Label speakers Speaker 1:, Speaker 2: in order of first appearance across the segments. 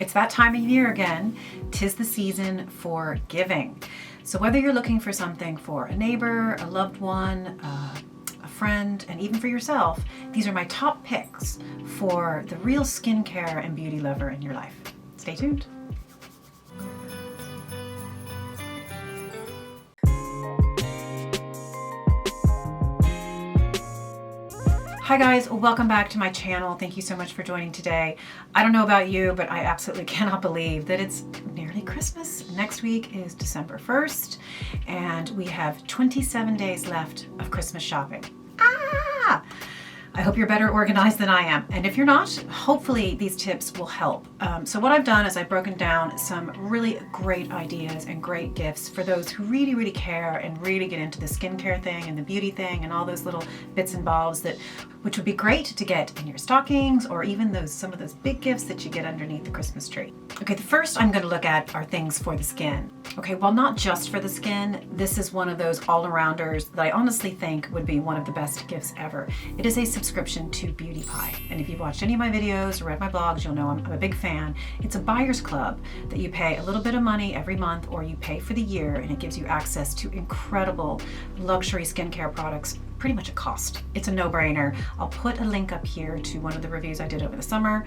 Speaker 1: It's that time of year again. 'Tis the season for giving. So whether you're looking for something for a neighbor, a loved one, a friend, and even for yourself, these are my top picks for the real skincare and beauty lover in your life. Stay tuned. Hi guys, welcome back to my channel. Thank you so much for joining today. I don't know about you, but I absolutely cannot believe that it's nearly Christmas. Next week is December 1st, and we have 27 days left of Christmas shopping. I hope you're better organized than I am. And if you're not, hopefully these tips will help. So what I've done is I've broken down some really great ideas and great gifts for those who really, really care and really get into the skincare thing and the beauty thing and all those little bits and bobs which would be great to get in your stockings, or even some of those big gifts that you get underneath the Christmas tree. Okay, the first I'm going to look at are things for the skin. Okay, well, not just for the skin, this is one of those all-arounders that I honestly think would be one of the best gifts ever. It is a subscription to Beauty Pie. And if you've watched any of my videos or read my blogs, you'll know I'm a big fan. It's a buyer's club that you pay a little bit of money every month, or you pay for the year, and it gives you access to incredible luxury skincare products pretty much at cost. It's a no-brainer. I'll put a link up here to one of the reviews I did over the summer,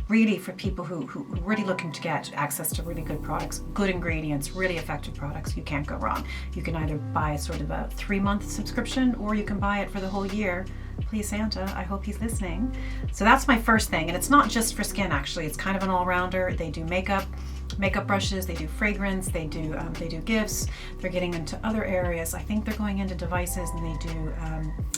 Speaker 1: really for people who are really looking to get access to really good products, good ingredients, really effective products. You can't go wrong. You can either buy sort of a 3-month subscription, or you can buy it for the whole year. Please, Santa, I hope he's listening. So that's my first thing. And it's not just for skin, actually. It's kind of an all-rounder. They do makeup brushes, they do fragrance, they do gifts. They're getting into other areas. I think they're going into devices, and they do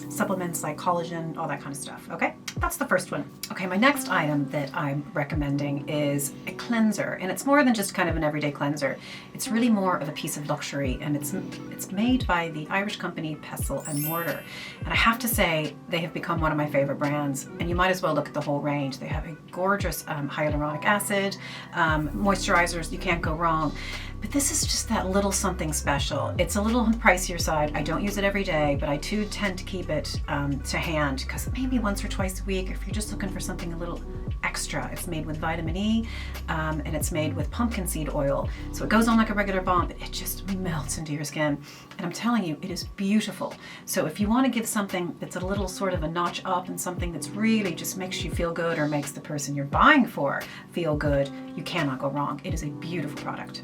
Speaker 1: supplements like collagen, all that kind of stuff. Okay, that's the first one. Okay, my next item that I'm recommending is a cleanser, and it's more than just kind of an everyday cleanser. It's really more of a piece of luxury, and it's made by the Irish company Pestle and Mortar. And I have to say, they have become one of my favorite brands, and you might as well look at the whole range. They have a gorgeous hyaluronic acid, moisturizers, you can't go wrong. But this is just that little something special. It's a little on the pricier side. I don't use it every day, but I do tend to keep it to hand, because maybe once or twice a week, if you're just looking for something a little extra. It's made with vitamin E, and it's made with pumpkin seed oil. So it goes on like a regular balm, but it just melts into your skin. And I'm telling you, it is beautiful. So if you want to give something that's a little sort of a notch up, and something that's really just makes you feel good, or makes the person you're buying for feel good, you cannot go wrong. It is a beautiful product.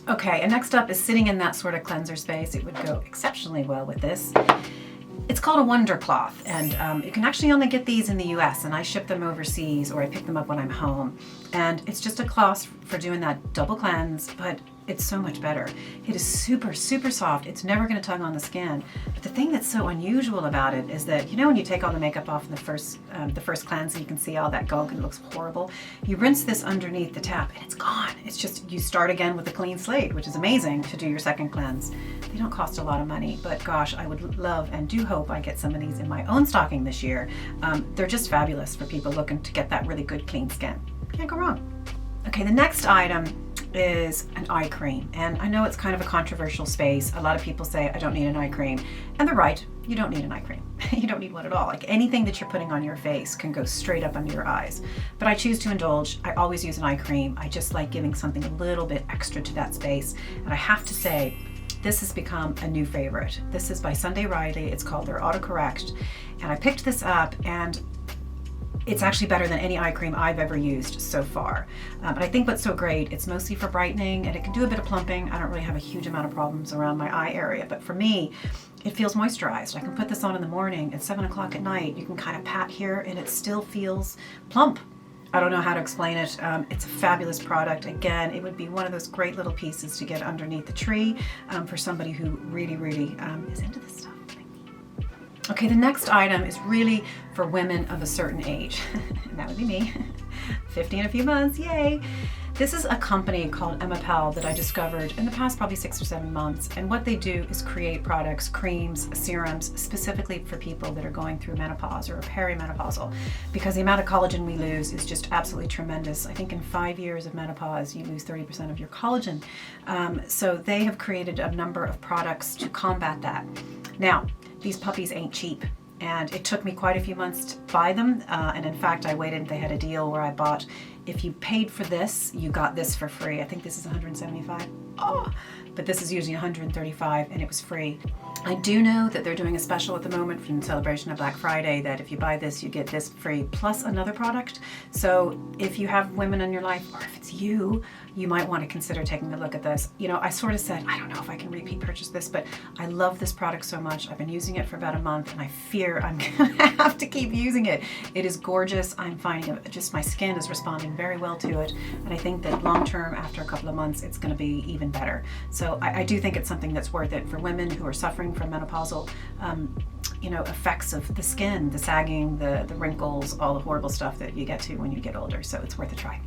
Speaker 1: Okay, and next up is sitting in that sort of cleanser space. It would go exceptionally well with this. It's called a Wonder Cloth, and you can actually only get these in the US, and I ship them overseas, or I pick them up when I'm home. And it's just a cloth for doing that double cleanse, but it's so much better. It is super, super soft. It's never going to tug on the skin. But the thing that's so unusual about it is that, you know, when you take all the makeup off in the first cleanse, and you can see all that gunk and it looks horrible, you rinse this underneath the tap and it's gone. It's just, you start again with a clean slate, which is amazing to do your second cleanse. They don't cost a lot of money, but gosh, I would love and do hope I get some of these in my own stocking this year. They're just fabulous for people looking to get that really good clean skin. Can't go wrong. Okay, the next item is an eye cream, and I know it's kind of a controversial space. A lot of people say I don't need an eye cream, and they're right. You don't need an eye cream. You don't need one at all. Like, anything that you're putting on your face can go straight up under your eyes. But I choose to indulge. I always use an eye cream. I just like giving something a little bit extra to that space, and I have to say, this has become a new favorite. This is by Sunday Riley. It's called their Autocorrect, and I picked this up, and it's actually better than any eye cream I've ever used so far. But I think what's so great, it's mostly for brightening, and it can do a bit of plumping. I don't really have a huge amount of problems around my eye area, but for me, it feels moisturized. I can put this on in the morning at 7 o'clock at night. You can kind of pat here, and it still feels plump. I don't know how to explain it. It's a fabulous product. Again, it would be one of those great little pieces to get underneath the tree for somebody who really, really is into this stuff. Okay, the next item is really for women of a certain age, and that would be me. 50 in a few months, yay! This is a company called Emma Powell that I discovered in the past probably 6 or 7 months, and what they do is create products, creams, serums, specifically for people that are going through menopause or perimenopausal, because the amount of collagen we lose is just absolutely tremendous. I think in 5 years of menopause, you lose 30% of your collagen. So they have created a number of products to combat that. Now, these puppies ain't cheap. and it took me quite a few months to buy them. And in fact, I waited. They had a deal where I bought, if you paid for this, you got this for free. I think this is $175. Oh, but this is usually $135, and it was free. I do know that they're doing a special at the moment in celebration of Black Friday, that if you buy this, you get this free plus another product. So if you have women in your life, or if it's you, you might want to consider taking a look at this. You know, I sort of said, I don't know if I can repeat purchase this, but I love this product so much. I've been using it for about a month, and I fear I'm gonna have to keep using it. It is gorgeous. I'm finding just my skin is responding very well to it, and I think that long term, after a couple of months, it's going to be even better. So I do think it's something that's worth it for women who are suffering from menopausal you know, effects of the skin, the sagging, the wrinkles, all the horrible stuff that you get to when you get older. So it's worth a try.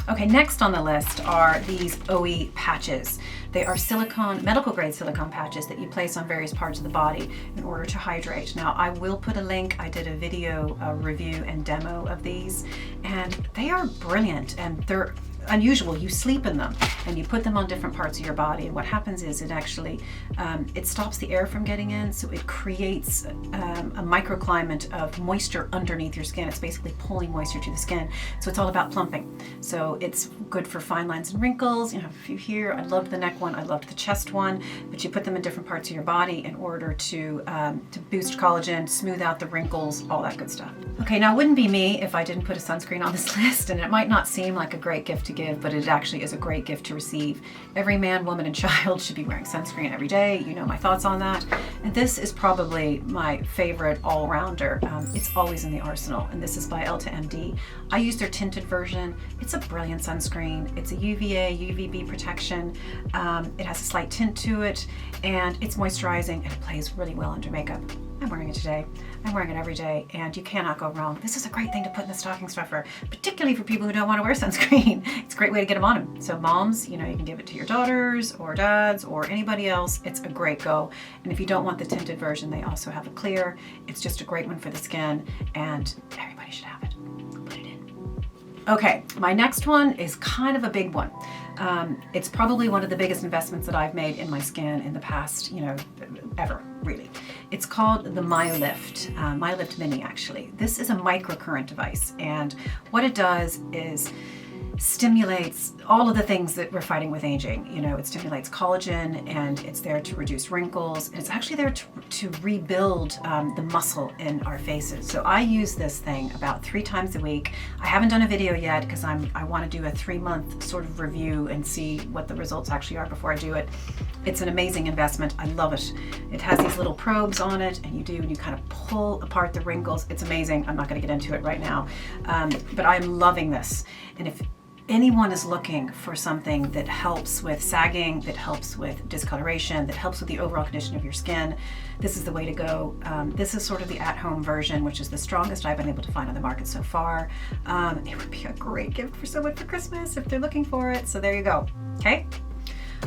Speaker 1: Okay, next on the list are these OE patches. They are silicone, medical grade silicone patches that you place on various parts of the body in order to hydrate. Now, I will put a link. I did a video review and demo of these, and they are brilliant, and they're unusual. You sleep in them and you put them on different parts of your body, and what happens is it actually it stops the air from getting in, so it creates a microclimate of moisture underneath your skin. It's basically pulling moisture to the skin, so it's all about plumping. So it's good for fine lines and wrinkles. You know, a few here. I loved the neck one, I loved the chest one, but you put them in different parts of your body in order to boost collagen, smooth out the wrinkles, all that good stuff. Okay, now it wouldn't be me if I didn't put a sunscreen on this list, and it might not seem like a great gift to give, but it actually is a great gift to receive. Every man, woman, and child should be wearing sunscreen every day. You know my thoughts on that. And this is probably my favorite all-rounder. It's always in the arsenal, and this is by EltaMD. I use their tinted version. It's a brilliant sunscreen. It's a UVA, UVB protection. It has a slight tint to it, and it's moisturizing, and it plays really well under makeup. I'm wearing it today. I'm wearing it every day, and you cannot go wrong. This is a great thing to put in the stocking stuffer, particularly for people who don't want to wear sunscreen. It's a great way to get them on them. So moms, you know, you can give it to your daughters or dads or anybody else. It's a great go. And if you don't want the tinted version, they also have a clear. It's just a great one for the skin, and everybody should have it. Put it in. Okay, my next one is kind of a big one. It's probably one of the biggest investments that I've made in my skin in the past, you know, ever, really. It's called the MyoLift, MyoLift Mini, actually. This is a microcurrent device, and what it does is stimulates all of the things that we're fighting with aging. You know, it stimulates collagen, and it's there to reduce wrinkles, and it's actually there to rebuild the muscle in our faces. So I use this thing about 3 times a week. I haven't done a video yet because I want to do a 3-month sort of review and see what the results actually are before I do it. It's an amazing investment. I love it. It has these little probes on it, and you kind of pull apart the wrinkles. It's amazing. I'm not going to get into it right now, but I'm loving this. And if anyone is looking for something that helps with sagging, that helps with discoloration, that helps with the overall condition of your skin, this is the way to go. This is sort of the at-home version, which is the strongest I've been able to find on the market so far. It would be a great gift for someone for Christmas if they're looking for it. So there you go. Okay.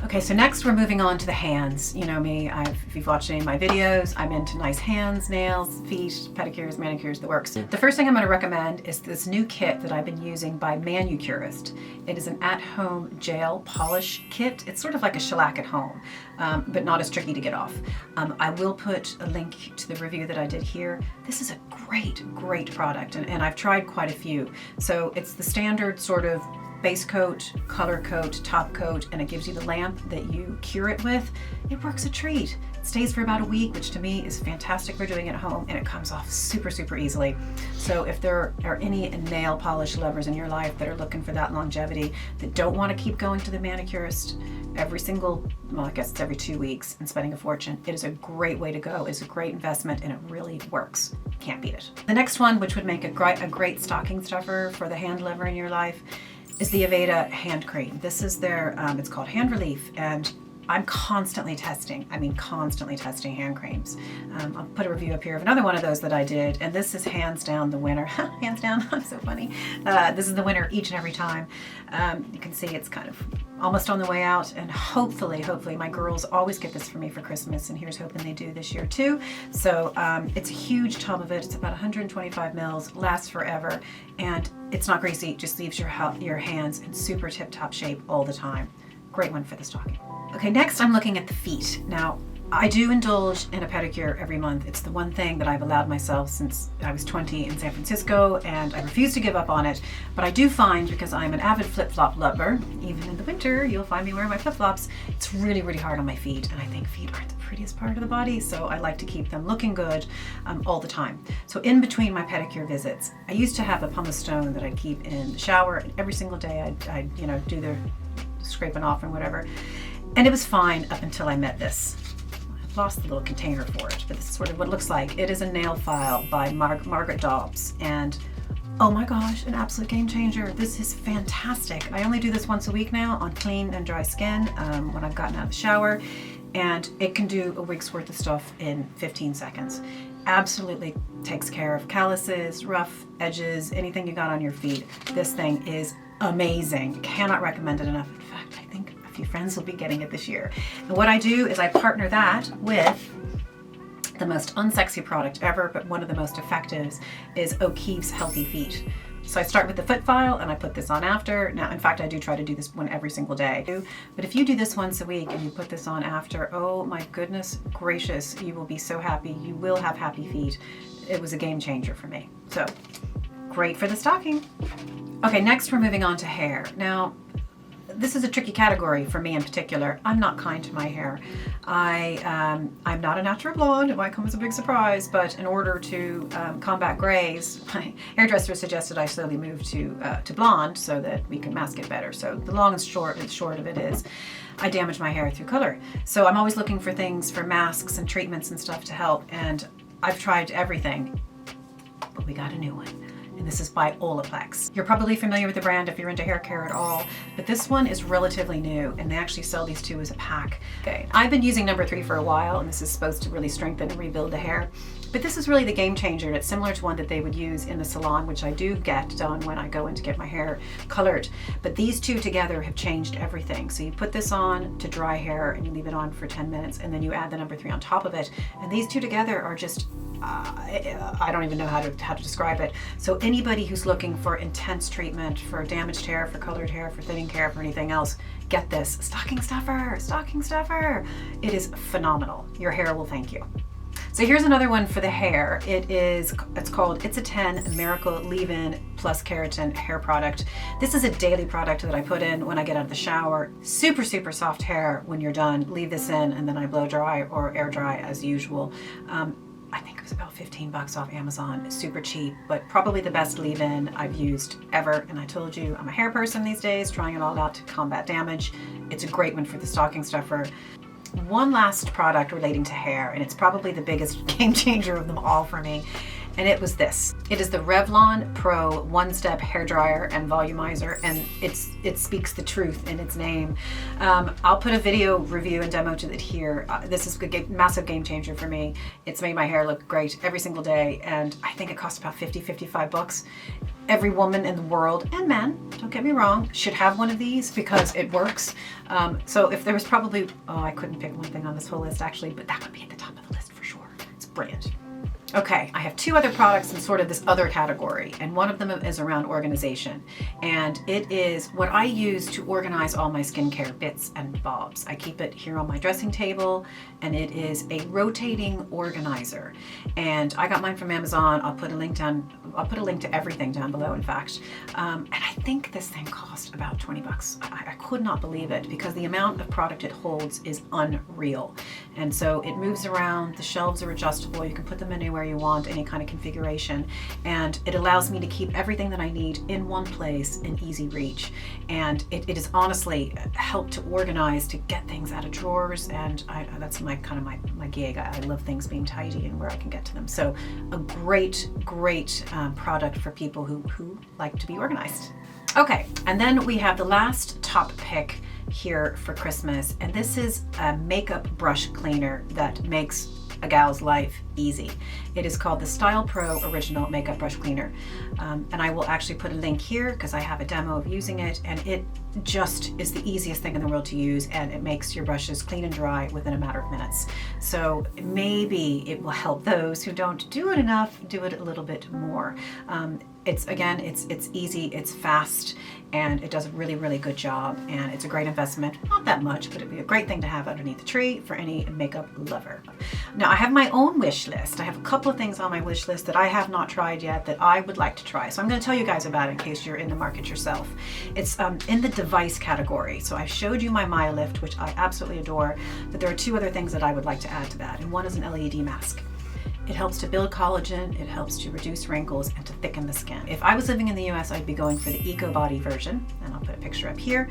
Speaker 1: Okay, so next we're moving on to the hands. You know me, if you've watched any of my videos, I'm into nice hands, nails, feet, pedicures, manicures, the works. The first thing I'm going to recommend is this new kit that I've been using by Manucurist. It is an at-home gel polish kit. It's sort of like a shellac at home, but not as tricky to get off. I will put a link to the review that I did here. This is a great product, and I've tried quite a few. So it's the standard sort of base coat, color coat, top coat, and it gives you the lamp that you cure it with. It works a treat. It stays for about a week, which to me is fantastic for doing it at home, and it comes off super easily. So if there are any nail polish lovers in your life that are looking for that longevity, that don't want to keep going to the manicurist every single, well, I guess it's every 2 weeks and spending a fortune, it is a great way to go. It's a great investment, and it really works. Can't beat it. The next one, which would make a great stocking stuffer for the hand lover in your life, is the Aveda hand cream. This is their, it's called Hand Relief, and I'm constantly testing hand creams. I'll put a review up here of another one of those that I did, and this is hands down the winner. Hands down, I'm so funny. This is the winner each and every time. You can see it's kind of almost on the way out, and hopefully my girls always get this for me for Christmas, and here's hoping they do this year too. So it's a huge tub of it. It's about 125 mils, lasts forever, and it's not greasy. It just leaves your hands in super tip-top shape all the time. Great one for the stocking. Okay, next I'm looking at the feet. Now, I do indulge in a pedicure every month. It's the one thing that I've allowed myself since I was 20 in San Francisco, and I refuse to give up on it. But I do find, because I'm an avid flip-flop lover, even in the winter, you'll find me wearing my flip-flops, it's really, really hard on my feet. And I think feet aren't the prettiest part of the body, so I like to keep them looking good all the time. So in between my pedicure visits, I used to have a pumice stone that I'd keep in the shower, and every single day I'd do the scraping off and whatever. And it was fine up until I met this. Lost the little container for it, but this is sort of what it looks like. It is a nail file by Margaret Dobbs, and oh my gosh, an absolute game changer. This is fantastic. I only do this once a week now on clean and dry skin when I've gotten out of the shower, and it can do a week's worth of stuff in 15 seconds. Absolutely takes care of calluses, rough edges, anything you got on your feet. This thing is amazing. Cannot recommend it enough. In fact, I think a few friends will be getting it this year. And what I do is I partner that with the most unsexy product ever, but one of the most effective, is O'Keeffe's Healthy Feet. So I start with the foot file and I put this on after. Now, in fact, I do try to do this one every single day. But if you do this once a week and you put this on after, oh my goodness gracious, you will be so happy. You will have happy feet. It was a game changer for me. So great for the stocking. Okay, next we're moving on to hair. Now, this is a tricky category for me in particular. I'm not kind to my hair. I'm not a natural blonde. It might come as a big surprise, but in order to combat grays, my hairdresser suggested I slowly move to blonde so that we can mask it better. So the long and short of it is I damage my hair through color. So I'm always looking for things, for masks and treatments and stuff to help, and I've tried everything, but we got a new one. And this is by Olaplex. You're probably familiar with the brand if you're into hair care at all, but this one is relatively new, and they actually sell these two as a pack. Okay, I've been using number 3 for a while, and this is supposed to really strengthen and rebuild the hair. But this is really the game changer, and it's similar to one that they would use in the salon, which I do get done when I go in to get my hair colored. But these two together have changed everything. So you put this on to dry hair, and you leave it on for 10 minutes, and then you add the number 3 on top of it. And these two together are just, I don't even know how to describe it. So anybody who's looking for intense treatment for damaged hair, for colored hair, for thinning hair, for anything else, get this. Stocking stuffer, stocking stuffer. It is phenomenal. Your hair will thank you. So here's another one for the hair. It's called It's a 10 Miracle Leave-In Plus Keratin Hair Product. This is a daily product that I put in when I get out of the shower. Super, super soft hair when you're done. Leave this in and then I blow dry or air dry as usual. I think it was about 15 bucks off Amazon. Super cheap, but probably the best leave-in I've used ever. And I told you, I'm a hair person these days, trying it all out to combat damage. It's a great one for the stocking stuffer. One last product relating to hair, and it's probably the biggest game changer of them all for me, and it was this. It is the Revlon Pro One-Step Hair Dryer and Volumizer, and it speaks the truth in its name. I'll put a video review and demo to it here. This is a massive game changer for me. It's made my hair look great every single day, and I think it costs about 55 bucks. Every woman in the world, and men, don't get me wrong, should have one of these because it works. So if there was probably, I couldn't pick one thing on this whole list actually, but that would be at the top of the list for sure. It's brilliant. Okay, I have 2 other products in sort of this other category, and one of them is around organization. And it is what I use to organize all my skincare bits and bobs. I keep it here on my dressing table, and it is a rotating organizer. And I got mine from Amazon. I'll put a link to everything down below, in fact. And I think this thing cost about 20 bucks. I could not believe it because the amount of product it holds is unreal. And so it moves around, the shelves are adjustable, you can put them anywhere you want, any kind of configuration, and it allows me to keep everything that I need in one place in easy reach. And it has honestly helped to organize, to get things out of drawers, and that's my gig. I love things being tidy and where I can get to them. So a great product for people who like to be organized. Okay, and then we have the last top pick here for Christmas, and this is a makeup brush cleaner that makes a gal's life easy. It is called the Style Pro Original Makeup Brush Cleaner. And I will actually put a link here because I have a demo of using it, and it just is the easiest thing in the world to use, and it makes your brushes clean and dry within a matter of minutes. So maybe it will help those who don't do it enough do it a little bit more. It's easy, it's fast, and it does a really, really good job, and it's a great investment. Not that much, but it'd be a great thing to have underneath the tree for any makeup lover. Now, I have my own wish list. I have a couple of things on my wish list that I have not tried yet that I would like to try. So I'm going to tell you guys about it in case you're in the market yourself. It's in the device category. So I showed you my Maya Lift, which I absolutely adore, but there are two other things that I would like to add to that, and one is an LED mask. It helps to build collagen, it helps to reduce wrinkles, and to thicken the skin. If I was living in the US, I'd be going for the Eco Body version, and I'll put a picture up here.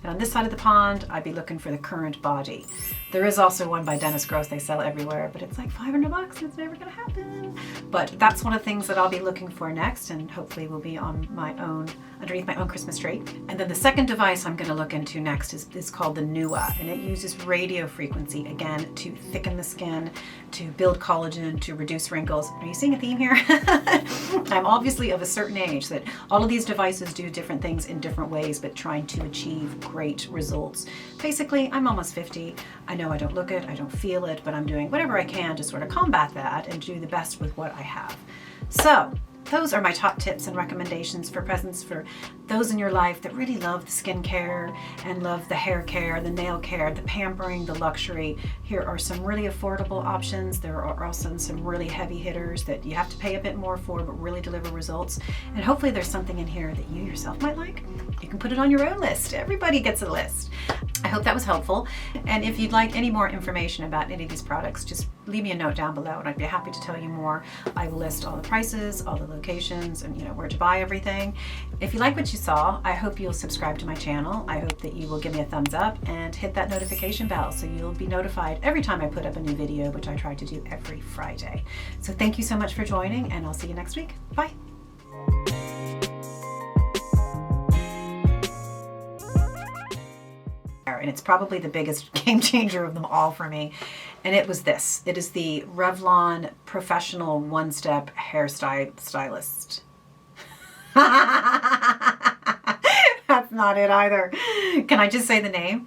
Speaker 1: And on this side of the pond, I'd be looking for the Current Body. There is also one by Dennis Gross they sell everywhere, but it's like $500, it's never gonna happen. But that's one of the things that I'll be looking for next, and hopefully will be on my own, underneath my own Christmas tree. And then the second device I'm gonna look into next is called the NUA, and it uses radio frequency, again, to thicken the skin, to build collagen, to reduce wrinkles. Are you seeing a theme here? I'm obviously of a certain age that all of these devices do different things in different ways, but trying to achieve great results. Basically, I'm almost 50. I know I don't look it, I don't feel it, but I'm doing whatever I can to sort of combat that and do the best with what I have. So, those are my top tips and recommendations for presents for those in your life that really love the skincare and love the hair care, the nail care, the pampering, the luxury. Here are some really affordable options. There are also some really heavy hitters that you have to pay a bit more for but really deliver results. And hopefully there's something in here that you yourself might like. You can put it on your own list. Everybody gets a list. I hope that was helpful. And if you'd like any more information about any of these products, just leave me a note down below and I'd be happy to tell you more. I will list all the prices, all the locations, and where to buy everything. If you like what you saw, I hope you'll subscribe to my channel. I hope that you will give me a thumbs up and hit that notification bell so you'll be notified every time I put up a new video, which I try to do every Friday. So thank you so much for joining, and I'll see you next week. Bye. And it's probably the biggest game changer of them all for me. And it was this. It is the Revlon Professional One-Step Stylist. That's not it either. Can I just say the name?